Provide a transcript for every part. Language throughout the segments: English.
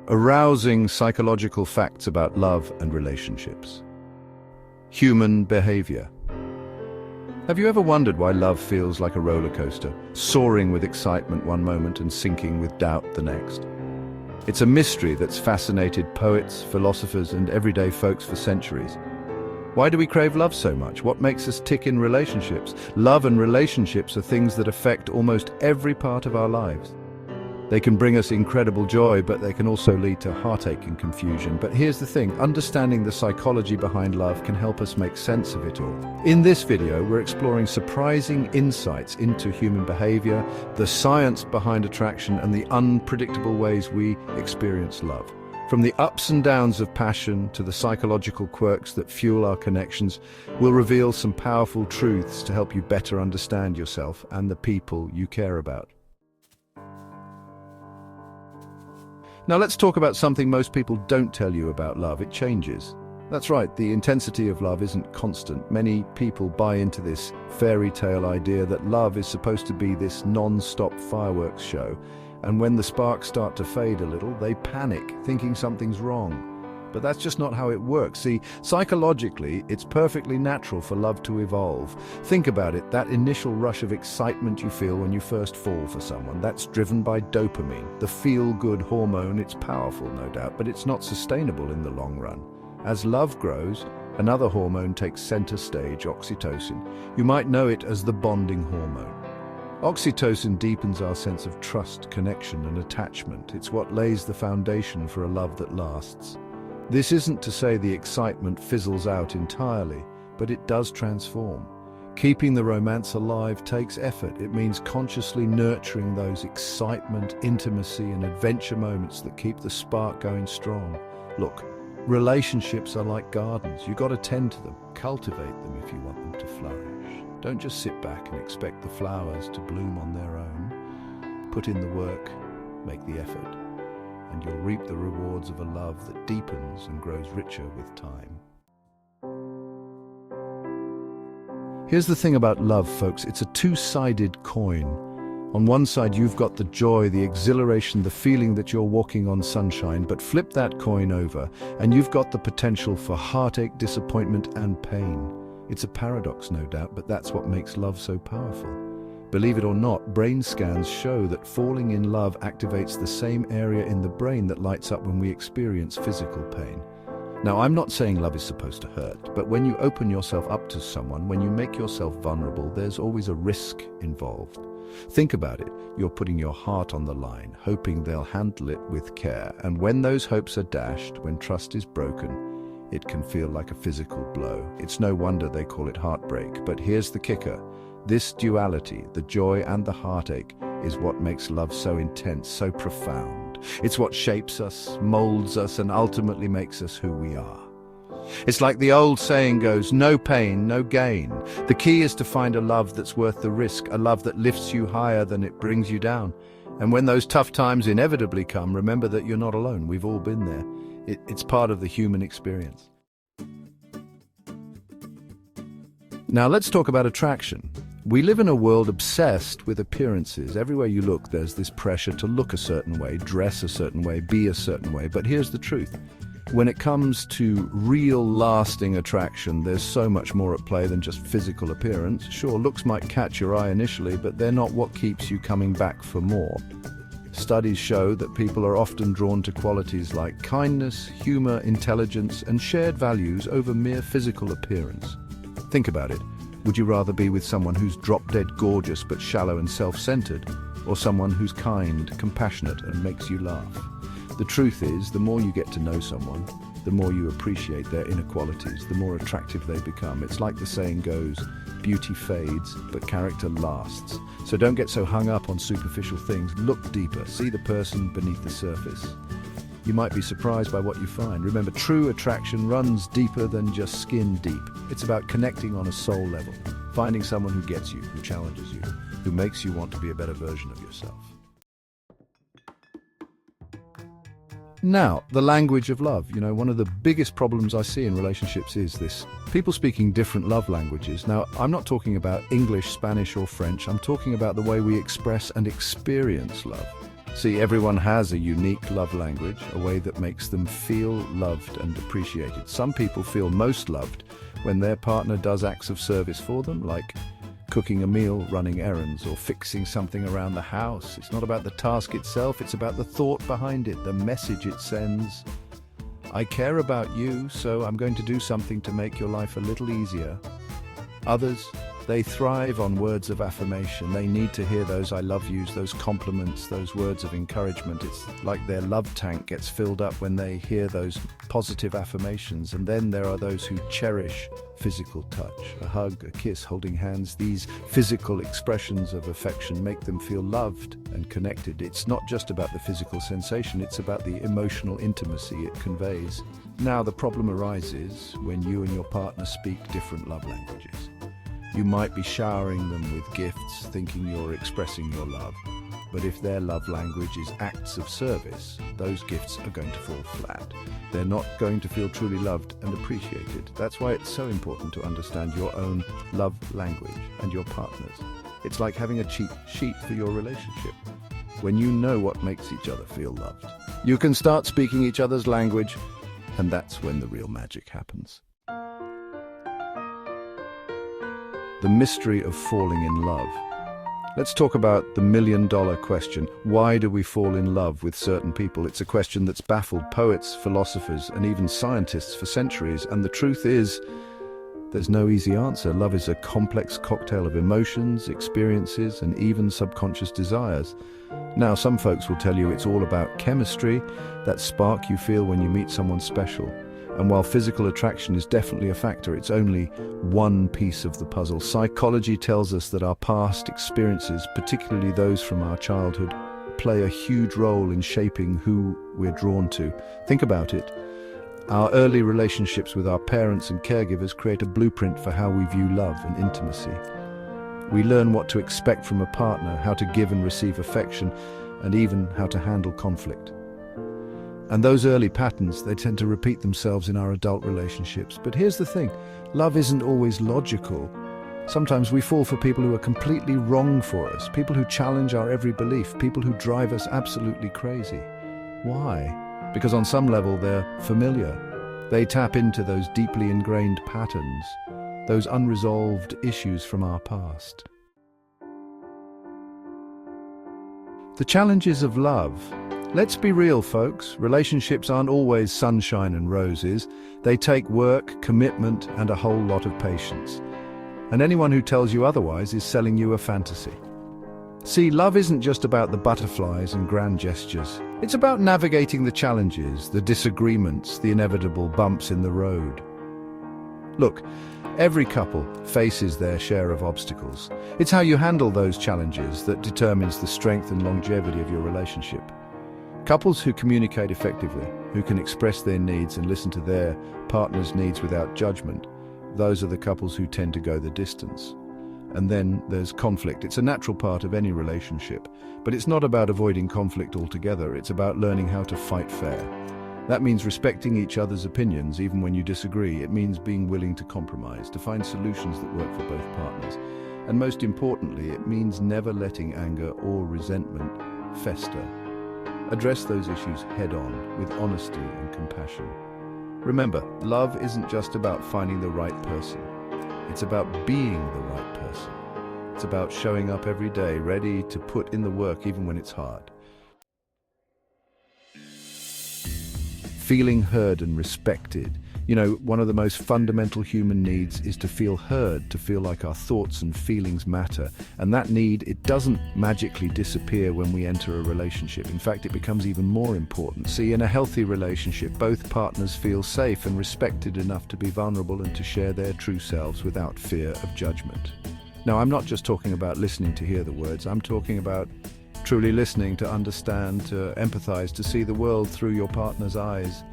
Arousing psychological facts about love and relationships. Human behaviour. Have you ever wondered why love feels like a roller coaster, soaring with excitement one moment and sinking with doubt the next? It's a mystery that's fascinated poets, philosophers, and everyday folks for centuries. Why do we crave love so much? What makes us tick in relationships? Love and relationships are things that affect almost every part of our lives. They can bring us incredible joy, but they can also lead to heartache and confusion. But here's the thing, understanding the psychology behind love can help us make sense of it all. In this video, we're exploring surprising insights into human behavior, the science behind attraction, and the unpredictable ways we experience love. From the ups and downs of passion to the psychological quirks that fuel our connections, we'll reveal some powerful truths to help you better understand yourself and the people you care about. Now let's talk about something most people don't tell you about love. It changes. That's right, the intensity of love isn't constant. Many people buy into this fairy tale idea that love is supposed to be this non-stop fireworks show. And when the sparks start to fade a little, they panic, thinking something's wrong. But that's just not how it works. See, psychologically, it's perfectly natural for love to evolve. Think about it, that initial rush of excitement you feel when you first fall for someone, that's driven by dopamine, the feel-good hormone. It's powerful, no doubt, but it's not sustainable in the long run. As love grows, another hormone takes center stage, oxytocin. You might know it as the bonding hormone. Oxytocin deepens our sense of trust, connection, and attachment. It's what lays the foundation for a love that lasts. This isn't to say the excitement fizzles out entirely, but it does transform. Keeping the romance alive takes effort. It means consciously nurturing those excitement, intimacy, and adventure moments that keep the spark going strong. Look, relationships are like gardens. You've got to tend to them, cultivate them if you want them to flourish. Don't just sit back and expect the flowers to bloom on their own. Put in the work, make the effort, and you'll reap the rewards of a love that deepens and grows richer with time. Here's the thing about love, folks. It's a two-sided coin. On one side, you've got the joy, the exhilaration, the feeling that you're walking on sunshine, but flip that coin over, and you've got the potential for heartache, disappointment, and pain. It's a paradox, no doubt, but that's what makes love so powerful. Believe it or not, brain scans show that falling in love activates the same area in the brain that lights up when we experience physical pain. Now, I'm not saying love is supposed to hurt, but when you open yourself up to someone, when you make yourself vulnerable, there's always a risk involved. Think about it. You're putting your heart on the line, hoping they'll handle it with care. And when those hopes are dashed, when trust is broken, it can feel like a physical blow. It's no wonder they call it heartbreak. But here's the kicker. This duality, the joy and the heartache, is what makes love so intense, so profound. It's what shapes us, molds us, and ultimately makes us who we are. It's like the old saying goes, no pain, no gain. The key is to find a love that's worth the risk, a love that lifts you higher than it brings you down. And when those tough times inevitably come, remember that you're not alone. We've all been there. It's part of the human experience. Now let's talk about attraction. We live in a world obsessed with appearances. Everywhere you look, there's this pressure to look a certain way, dress a certain way, be a certain way. But here's the truth. When it comes to real lasting attraction, there's so much more at play than just physical appearance. Sure, looks might catch your eye initially, but they're not what keeps you coming back for more. Studies show that people are often drawn to qualities like kindness, humor, intelligence, and shared values over mere physical appearance. Think about it. Would you rather be with someone who's drop-dead gorgeous but shallow and self-centered, or someone who's kind, compassionate, and makes you laugh? The truth is, the more you get to know someone, the more you appreciate their inner qualities, the more attractive they become. It's like the saying goes, beauty fades, but character lasts. So don't get so hung up on superficial things. Look deeper, see the person beneath the surface. You might be surprised by what you find. Remember, true attraction runs deeper than just skin deep. It's about connecting on a soul level, finding someone who gets you, who challenges you, who makes you want to be a better version of yourself. Now, the language of love. You know, one of the biggest problems I see in relationships is this. People speaking different love languages. Now, I'm not talking about English, Spanish, or French. I'm talking about the way we express and experience love. See, everyone has a unique love language, a way that makes them feel loved and appreciated. Some people feel most loved when their partner does acts of service for them, like cooking a meal, running errands, or fixing something around the house. It's not about the task itself, it's about the thought behind it, the message it sends. I care about you, so I'm going to do something to make your life a little easier. Others, they thrive on words of affirmation. They need to hear those I love yous, those compliments, those words of encouragement. It's like their love tank gets filled up when they hear those positive affirmations. And then there are those who cherish physical touch, a hug, a kiss, holding hands. These physical expressions of affection make them feel loved and connected. It's not just about the physical sensation, it's about the emotional intimacy it conveys. Now, the problem arises when you and your partner speak different love languages. You might be showering them with gifts, thinking you're expressing your love. But if their love language is acts of service, those gifts are going to fall flat. They're not going to feel truly loved and appreciated. That's why it's so important to understand your own love language and your partner's. It's like having a cheat sheet for your relationship. When you know what makes each other feel loved, you can start speaking each other's language, and that's when the real magic happens. The mystery of falling in love. Let's talk about the million-dollar question. Why do we fall in love with certain people? It's a question that's baffled poets, philosophers, and even scientists for centuries. And the truth is, there's no easy answer. Love is a complex cocktail of emotions, experiences, and even subconscious desires. Now, some folks will tell you it's all about chemistry, that spark you feel when you meet someone special. And while physical attraction is definitely a factor, it's only one piece of the puzzle. Psychology tells us that our past experiences, particularly those from our childhood, play a huge role in shaping who we're drawn to. Think about it. Our early relationships with our parents and caregivers create a blueprint for how we view love and intimacy. We learn what to expect from a partner, how to give and receive affection, and even how to handle conflict. And those early patterns, they tend to repeat themselves in our adult relationships. But here's the thing, love isn't always logical. Sometimes we fall for people who are completely wrong for us, people who challenge our every belief, people who drive us absolutely crazy. Why? Because on some level they're familiar. They tap into those deeply ingrained patterns, those unresolved issues from our past. The challenges of love. Let's be real, folks. Relationships aren't always sunshine and roses. They take work, commitment, and a whole lot of patience. And anyone who tells you otherwise is selling you a fantasy. See, love isn't just about the butterflies and grand gestures. It's about navigating the challenges, the disagreements, the inevitable bumps in the road. Look, every couple faces their share of obstacles. It's how you handle those challenges that determines the strength and longevity of your relationship. Couples who communicate effectively, who can express their needs and listen to their partner's needs without judgment, those are the couples who tend to go the distance. And then there's conflict. It's a natural part of any relationship, but it's not about avoiding conflict altogether. It's about learning how to fight fair. That means respecting each other's opinions even when you disagree. It means being willing to compromise, to find solutions that work for both partners. And most importantly, it means never letting anger or resentment fester. Address those issues head-on, with honesty and compassion. Remember, love isn't just about finding the right person. It's about being the right person. It's about showing up every day, ready to put in the work even when it's hard. Feeling heard and respected. You know, one of the most fundamental human needs is to feel heard, to feel like our thoughts and feelings matter. And that need, it doesn't magically disappear when we enter a relationship. In fact, it becomes even more important. See, in a healthy relationship, both partners feel safe and respected enough to be vulnerable and to share their true selves without fear of judgment. Now, I'm not just talking about listening to hear the words. I'm talking about truly listening to understand, to empathize, to see the world through your partner's eyes.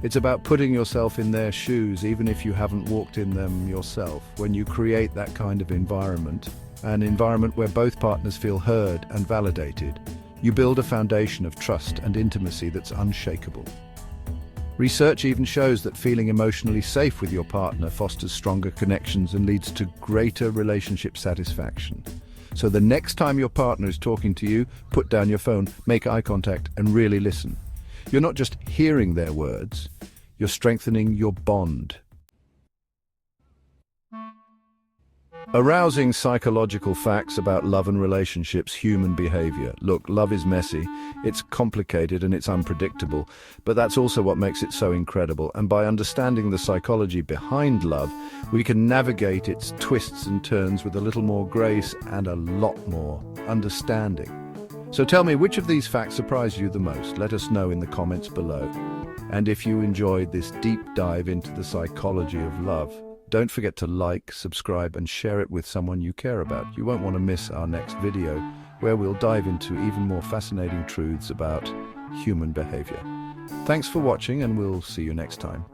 It's about putting yourself in their shoes, even if you haven't walked in them yourself. When you create that kind of environment, an environment where both partners feel heard and validated, you build a foundation of trust and intimacy that's unshakable. Research even shows that feeling emotionally safe with your partner fosters stronger connections and leads to greater relationship satisfaction. So the next time your partner is talking to you, put down your phone, make eye contact, and really listen. You're not just hearing their words, you're strengthening your bond. Arousing psychological facts about love and relationships, human behavior. Look, love is messy, it's complicated and it's unpredictable, but that's also what makes it so incredible. And by understanding the psychology behind love, we can navigate its twists and turns with a little more grace and a lot more understanding. So tell me, which of these facts surprised you the most? Let us know in the comments below. And if you enjoyed this deep dive into the psychology of love, don't forget to like, subscribe, and share it with someone you care about. You won't want to miss our next video, where we'll dive into even more fascinating truths about human behavior. Thanks for watching, and we'll see you next time.